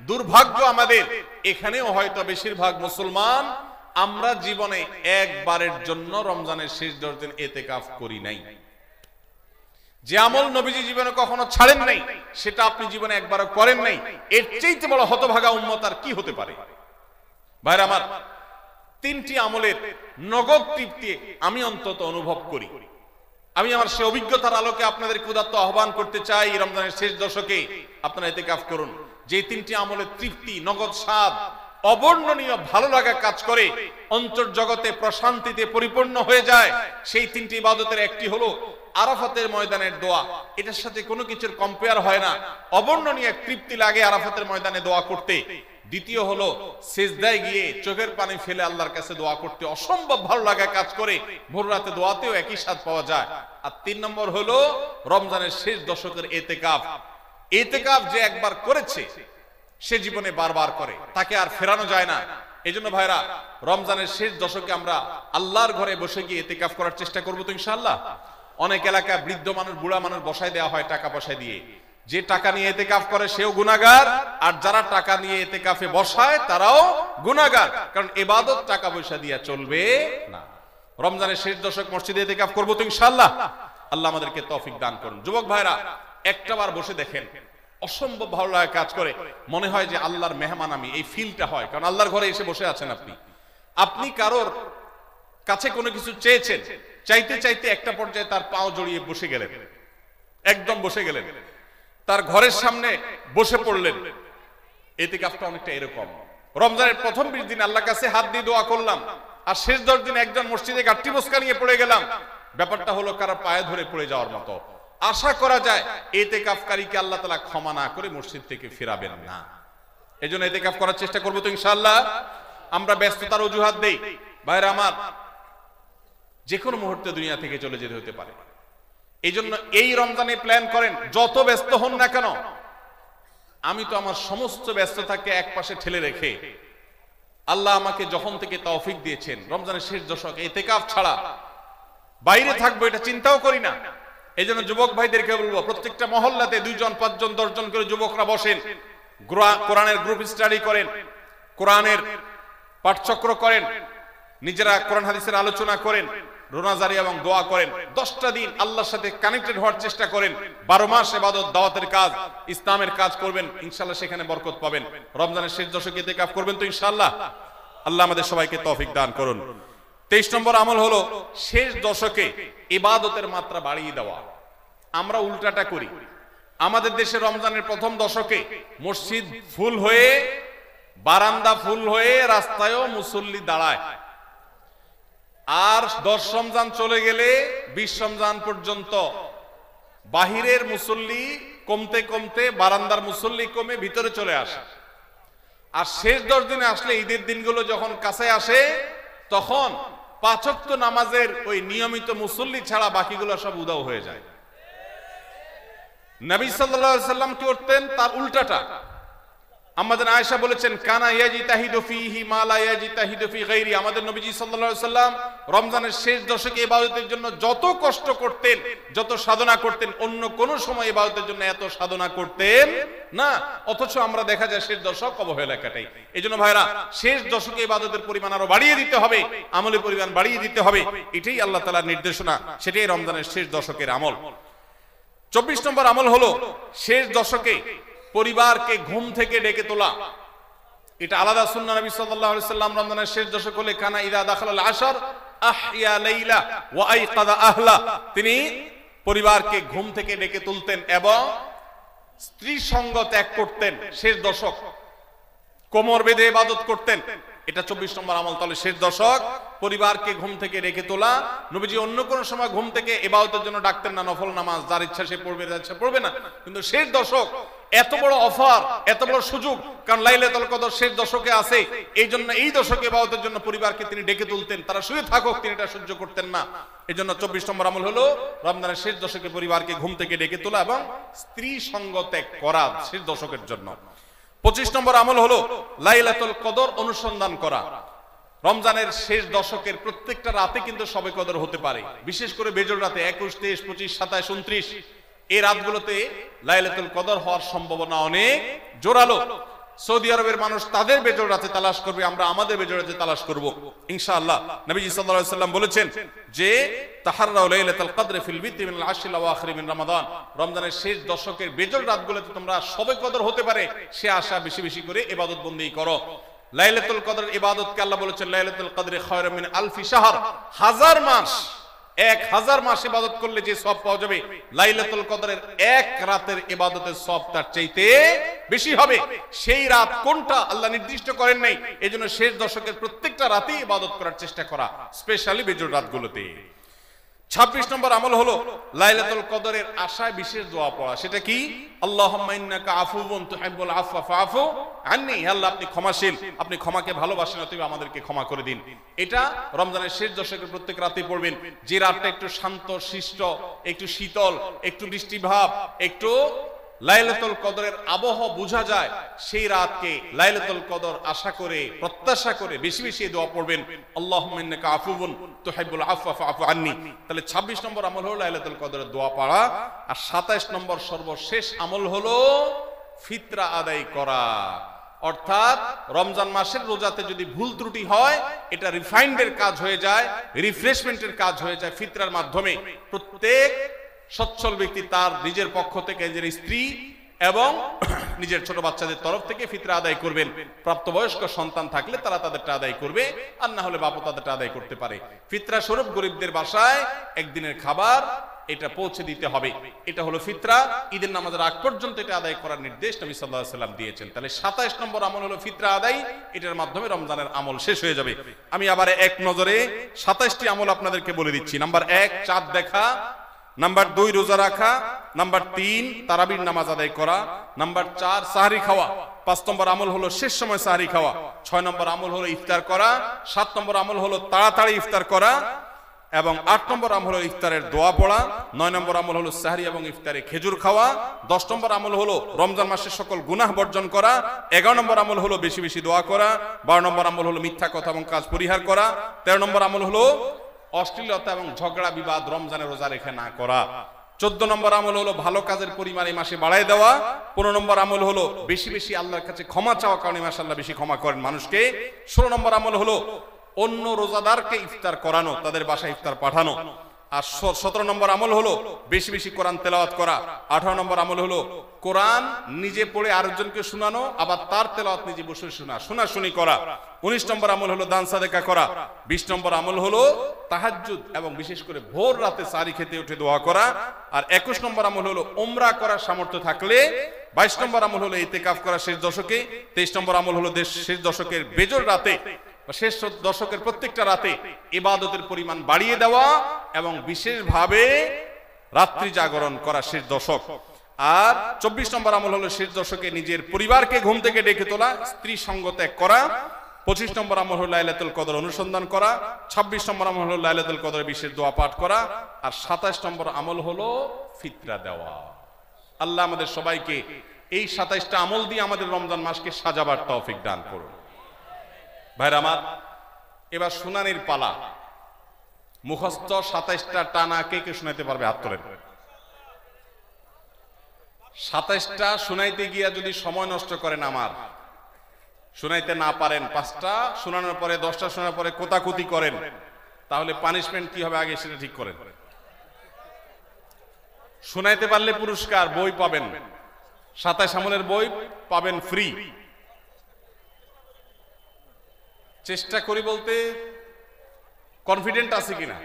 দুর্ভাগ্য আমাদের, এখানেও হয়তো বেশিরভাগ মুসলমান আমরা জীবনে একবারের জন্য রমজানের শেষ 10 দিন ইতিকাফ করি নাই। যে আমল নবীজি জীবনে কখনো ছাড়েন নাই, সেটা আপনি জীবনে একবারও করেন নাই। এর চাইতে বড় হতভাগা উম্মত আর কি হতে পারে? ভাইরা আমার, 3টি আমলের নগদ তৃপ্তি আমি অন্তত অনুভব করি। আমি আমার সে অভিজ্ঞতার আলোকে আপনাদের উদাত্ত আহ্বান করতে চাই, রমজানের শেষ দশকে আপনারা ইতিকাফ করুন। যে 3টি আমলের তৃপ্তি, নগদ স্বাদ, অবর্ণনীয় ভালো লাগা কাজ করে, অন্তর্জগতে প্রশান্তিতে পরিপূর্ণ হয়ে যায়, সেই 3টি ইবাদতের একটি হলো আরাফাতের ময়দানের দোয়া। এটার সাথে কোনো কিছুর কম্পেয়ার হয় না। অবর্ণনীয় এক তৃপ্তি লাগে আরাফাতের ময়দানে দোয়া করতে। দ্বিতীয় হলো সিজদায় গিয়ে চোখের পানি ফেলে আল্লাহর কাছে দোয়া করতে অসম্ভব ভালো লাগা কাজ করে। ভোর রাতে দোয়াতেও একই স্বাদ পাওয়া যায়। আর 3 নম্বর হলো রমজানের শেষ দশকের ইতিকাফ। ইতিকাফ যে একবার করেছে সে জীবনে বারবার করে, তাকে আর ফেরানো যায় না। এজন্য ভাইরা, রমজানের শেষ দশকে আমরা আল্লাহর ঘরে বসে গিয়ে ইতিকাফ করার চেষ্টা করবো তো ইনশাআল্লাহ। অনেক এলাকায় বৃদ্ধ মানুষ, বুড়া মানুষ বসায় দেওয়া হয় টাকা পয়সা দিয়ে। যে টাকা নিয়ে ইতিকাফ করে সেও গুনাহগার, আর যারা টাকা নিয়ে ইতিকাফে বসায় তারাও গুনাহগার। কারণ ইবাদত টাকা পয়সা দিয়ে চলবে না। রমজানের শেষ দশক মসজিদে ইতিকাফ করবো তো ইনশাআল্লাহ। আল্লাহ আমাদেরকে তৌফিক দান করুন। যুবক ভাইরা, একটাবার বসে দেখেন, অসম্ভব ভালো লাগা কাজ করে। মনে হয় যে আল্লাহর মেহমান আমি, এই ফিলটা হয়। কারণ আল্লাহর ঘরে এসে বসে আছেন আপনি কারোর কাছে কোনো কিছু চেয়েছেন, চাইতে চাইতে একটা পর্যায়ে তার পাও জড়িয়ে বসে গেলেন, একদম বসে গেলেন, তার ঘরের সামনে বসে পড়লেন। ইতিকাফটা অনেকটা এরকম। রমজানের প্রথম 20 দিন আল্লাহর কাছে হাত দিয়ে দোয়া করলাম, আর শেষ 10 দিন একজন মসজিদে গাঁটটি বসকা নিয়ে পড়ে গেলাম। ব্যাপারটা হলো কারো পায়ে ধরে পড়ে যাওয়ার মতো। আশা করা যায় ইতিকাফকারীকে আল্লাহ তাআলা ক্ষমা না করে মসজিদ থেকে ফেরাবেন না। এজন্য ইতিকাফ করার চেষ্টা করবো তো ইনশাআল্লাহ। আমরা ব্যস্ততার অজুহাত দেই। ভাইরা আমার, যে কোনো মুহূর্তে দুনিয়া থেকে চলে যেতে হতে পারে। এই জন্য এই রমজানে প্ল্যান করেন, যত ব্যস্ত হন না কেন। আমি তো আমার সমস্ত ব্যস্ততাকে এক পাশে ঠেলে রেখে, আল্লাহ আমাকে যখন থেকে তৌফিক দিয়েছেন রমজানের শেষ দশকে ইতিকাফ ছাড়া বাইরে থাকবো এটা চিন্তাও করি না। এই জন্য যুবক ভাইদেরকে বলবো, প্রত্যেকটা মহল্লাতে 2 জন 5 জন 10 জন করে যুবকরা বসেন, কোরআনের গ্রুপ স্টাডি করেন, কোরআনের পাঠচক্র করেন, নিজেরা কোরআন হাদিসের আলোচনা করেন, রোনাজারি এবং দোয়া করেন। 10টা দিন আল্লাহর সাথে কানেক্টেড হওয়ার চেষ্টা করেন। 12 মাস ইবাদত, দাওয়াতের কাজ, ইসলামের কাজ করবেন, ইনশাআল্লাহ সেখানে বরকত পাবেন। রমজানের শেষ দশকে ইতিকাফ করবেন তো ইনশাআল্লাহ। আল্লাহ আমাদের সবাইকে তৌফিক দান করুন। 23 নম্বর আমল হলো শেষ দশকে ইবাদতের মাত্রা বাড়িয়ে দেওয়া। আমরা উল্টাটা করি। আমাদের দেশে রমজানের প্রথম দশকে মসজিদ ফুল হয়ে, বারান্দা ফুল হয়ে, রাস্তায়ও মুসল্লি দাঁড়ায়। আর 10 রমজান চলে গেলে 20 রমজান পর্যন্ত বাহিরের মুসল্লি কমতে কমতে বারান্দার মুসল্লি কমে ভিতরে চলে আসে। আর শেষ 10 দিনে আসলে, ঈদের দিনগুলো যখন কাছে আসে, তখন 5 ওয়াক্ত নামাজের ওই নিয়মিত মুসল্লি ছাড়া বাকিগুলো সব উধাও হয়ে যায়। নবী সাল্লাল্লাহু আলাইহি সাল্লাম কি করতেন? তার উল্টাটা। আমাদের আয়েশা বলেছেন, কানা ইয়াজিতাহিদু ফীহি মা লা ইয়াজিতাহিদু ফী গায়রি। আমাদের নবীজি সাল্লাল্লাহু আলাইহি সাল্লাম রমজানের শেষ দশকে ইবাদতের জন্য যত কষ্ট করতেন, যত সাধনা করতেন, অন্য কোন সময় ইবাদতের জন্য এত সাধনা করতেন না। অথচ আমরা দেখা যায় শেষ দশক অবহেলা কাটাই। এইজন্য ভাইরা, শেষ দশকে ইবাদতের পরিমাণ আরো বাড়িয়ে দিতে হবে, আমলের পরিমাণ বাড়িয়ে দিতে হবে। এটাই আল্লাহ তাআলার নির্দেশনা, সেটাই রমজানের শেষ দশকের আমল। 24 নম্বর আমল হলো শেষ দশকে পরিবারকে ঘুম থেকে ডেকে তোলা। এটা আলাদা সুন্নাহ। নবী সাল্লাল্লাহু আলাইহি সাল্লাম রমজানের শেষ দশক হলে কানা ইযা দাখালাল আশর আহইয়া লাইলা ওয়া আইকাযা আহলা। তিনি পরিবারকে ঘুম থেকে ডেকে তুলতেন এবং স্ত্রী সঙ্গ ত্যাগ করতেন। শেষ দশক কোমর বেঁধে ইবাদত করতেন। এটা 24 নম্বর আমল। তাহলে শেষ দশক পরিবারকে ঘুম থেকে রেখে তোলা। নবীজি অন্য কোন সময় ঘুম থেকে ইবাদতের জন্য ডাকতেন না, নফল নামাজ যার ইচ্ছা সে পড়বে, যার ইচ্ছা পড়বে না। কিন্তু শেষ দশক এত বড় অফার, এত বড় সুযোগ, কারণ লাইলাতুল কদর শেষ দশকে আছে। এই জন্য এই দশকে ইবাদতের জন্য পরিবারকে তিনি ডেকে তুলতেন। তারা শুয়ে থাকুক, তিনি এটা সহ্য করতেন না। এই জন্য 24 নম্বর আমল হলো রমজানের শেষ দশকে পরিবারকে ঘুম থেকে ডেকে তোলা এবং স্ত্রী সঙ্গ ত্যাগ করা শেষ দশকের জন্য। 25 নম্বর আমল হলো লাইলাতুল কদর অনুসন্ধান করা। রমজানের শেষ দশকের প্রত্যেকটা রাতে কিন্তু শবে কদর হতে পারে, বিশেষ করে বেজর রাতে 21, 23, 25, 27, 29 এই রাতগুলোতে লাইলাতুল কদর হওয়ার সম্ভাবনা অনেক জোরালো। সৌদি আরবের মানুষ তাদের বেজর রাতে তালাশ করবে, আমরা আমাদের বেজর রাতে তালাশ করব ইনশাআল্লাহ। নবীজি সাল্লাল্লাহু আলাইহি ওয়াসাল্লাম বলেছেন যে তাহাররাউ লাইলাতুল কদর ফিল বিতি মিনাল আশরিল আওয়াখির মিন রমাদান, রমজানের শেষ দশকের বেজর রাতগুলোতে তোমরা শবে কদর হতে পারে সে আশা বেশি বেশি করে ইবাদত বন্দেগী করো। লাইলাতুল কদরের ইবাদতকে আল্লাহ বলেছেন লাইলাতুল কদরে খায়রুম মিন আলফি শাহর, 1000 মাস, 1000 মাস ইবাদত করলে যে সওয়াব পাওয়া যাবে, লাইলাতুল কদরের এক রাতের ইবাদতের সওয়াব তার চাইতে বেশি হবে। সেই রাত কোনটা আল্লাহ নির্দিষ্ট করেন নাই, এজন্য শেষ দশকের প্রত্যেকটা রাতেই ইবাদত করার চেষ্টা করা, স্পেশালি বেজর রাতগুলোতে। 26 নম্বর আমল হলো লাইলাতুল কদরের আশায় বিশেষ দোয়া পড়া। সেটা কি? আল্লাহুম্মা ইন্নাকা আফুউন তুহিব্বুল আফওয়া ফাআফু আন্নী, আল্লাহ আপনি ক্ষমাশীল, আপনি ক্ষমাকে ভালোবাসেন, অতএব আমাদেরকে ক্ষমা করে দিন। এটা রমজানের শেষ দশকের প্রত্যেক রাতে পড়বেন। যে রাতটা একটু শান্ত শিষ্ট, একটু শীতল, একটু বৃষ্টিভাব, একটু লাইলাতুল কদরের আবহাওয়া বোঝা যায়, সেই রাতকে লাইলাতুল কদর আশা করে প্রত্যাশা করে বেশি বেশি দোয়া পড়বেন, আল্লাহুম্মা ইন্নাকা আফুউন তুহিব্বুল আফওয়া ফাআফু আন্নী। তাহলে 26 নম্বর আমল হলো লাইলাতুল কদরের দোয়া পড়া। আর 27 নম্বর সর্বশেষ আমল হলো ফিতরা আদায় করা। অর্থাৎ রমজান মাসের রোজাতে যদি ভুল ত্রুটি হয়, এটা রিফাইন্ডের কাজ হয়ে যায়, রিফ্রেশমেন্টের কাজ হয়ে যায় ফিতরার মাধ্যমে। প্রত্যেক সচ্ছল ব্যক্তি তার নিজের পক্ষ থেকে, নিজের স্ত্রী এবং নিজের ছোট বাচ্চাদের তরফ থেকে ফিতরা আদায় করবেন। প্রাপ্তবয়স্ক সন্তান থাকলে তারা তাদেরটা আদায় করবে, আর না হলে বাবা তাদেরটা আদায় করতে পারে। ফিতরা স্বরূপ গরিবদের বাসায় একদিনের খাবার এটা পৌঁছে দিতে হবে। এটা হলো ফিতরা। ঈদের নামাজের আগ পর্যন্ত এটা আদায় করার নির্দেশ নবী সাল্লাল্লাহু আলাইহি ওয়াসাল্লাম দিয়েছেন। তাহলে 27 নম্বর আমল হলো ফিতরা আদায়। এটার মাধ্যমে রমজানের আমল শেষ হয়ে যাবে। আমি আবার এক নজরে 27টি আমল আপনাদেরকে বলে দিচ্ছি। নাম্বার 1 চাঁদ দেখা, নাম্বার 2 রোজা রাখা, নাম্বার 3 তারাবির নামাজ আদায় করা, নাম্বার 4 সাহরি খাওয়া, 5 নম্বর আমল হলো শেষ সময় সাহরি খাওয়া, 6 নম্বর আমল হলো ইফতার করা, 7 নম্বর আমল হলো তাড়াতাড়ি ইফতার করা, এবং 8 নম্বর আমল হলো ইফতারের দোয়া পড়া, 9 নম্বর আমল হলো সাহরি এবং ইফতারে খেজুর খাওয়া, 10 নম্বর আমল হলো রমজান মাসের সকল গুনাহ বর্জন করা, 11 নম্বর আমল হলো বেশি বেশি দোয়া করা, 12 নম্বর আমল হলো মিথ্যা কথা এবং কাজ পরিহার করা, 13 নম্বর আমল হলো অশ্লীলতা এবং ঝগড়া বিবাদ রমজানের রোজা রেখে না করা, 14 নম্বর আমল হলো ভালো কাজের পরিমাণ এই মাসে বাড়ায় দেওয়া, 15 নম্বর আমল হলো বেশি বেশি আল্লাহর কাছে ক্ষমা চাওয়া, কারণ এই মাসে আল্লাহ বেশি ক্ষমা করেন মানুষকে, 16 নম্বর আমল হলো অন্য রোজাদারকে ইফতার করানো, তাদের বাসায় ইফতার পাঠানো, আর 17 নম্বর আমল হলো বেশি বেশি কোরআন তেলাওয়াত করা, 18 নম্বর আমল হলো কোরআন নিজে পড়ে আরেকজনকে শোনানো, আবার তার তেলাওয়াত নিজে বসে শোনাশুনি করা, 19 নম্বর আমল হলো দান সাদেকা করা, 20 নম্বর আমল হলো তাহাজ্জুদ এবং বিশেষ করে ভোর রাতে সারি খেতে উঠে দোয়া করা, আর 21 নম্বর আমল হলো উমরা করার সামর্থ্য থাকলে, 22 নম্বর আমল হলো ইতিকাফ করা শেষ দশকে, 23 নম্বর আমল হলো শেষ দশকের বেজর রাতে, শেষ দশকের প্রত্যেকটা রাতে ইবাদতের পরিমাণ বাড়িয়ে দেওয়া এবং বিশেষভাবে রাত্রি জাগরণ করা শেষ দশক, আর 24 নম্বর আমল হলো শেষ দশকে নিজের পরিবারকে ঘুম থেকে ডেকে তোলা, স্ত্রী সঙ্গ ত্যাগ করা, 25 নম্বর আমল হলো লাইলাতুল কদর অনুসন্ধান করা, 26 নম্বর আমল হলো লাইলাতুল কদরের বিশেষ দোয়া পাঠ করা, আর 27 নম্বর আমল হলো ফিতরা দেওয়া। আল্লাহ আমাদের সবাইকে এই 27টা আমল দিয়ে আমাদের রমজান মাসকে সাজাবার তৌফিক দান করুন। ভাইরা আমার, এবার শুনানির পালা। মুখস্থ 27টা টানা কে কে শুনাইতে পারবে? হাত তোলেন। 27টা শুনাইতে গিয়া যদি সময় নষ্ট করেন, আমার শুনাইতে না পারেন, 5টা শোনানোর পরে 10টা শোনার পরে কোতাকুতি করেন, তাহলে পানিশমেন্ট কি হবে আগে সেটা ঠিক করেন। শুনাইতে পারলে পুরস্কার, বই পাবেন, 27 আমলের বই পাবেন ফ্রি। চেষ্টা করি বলতে কনফিডেন্ট আছে কিনা?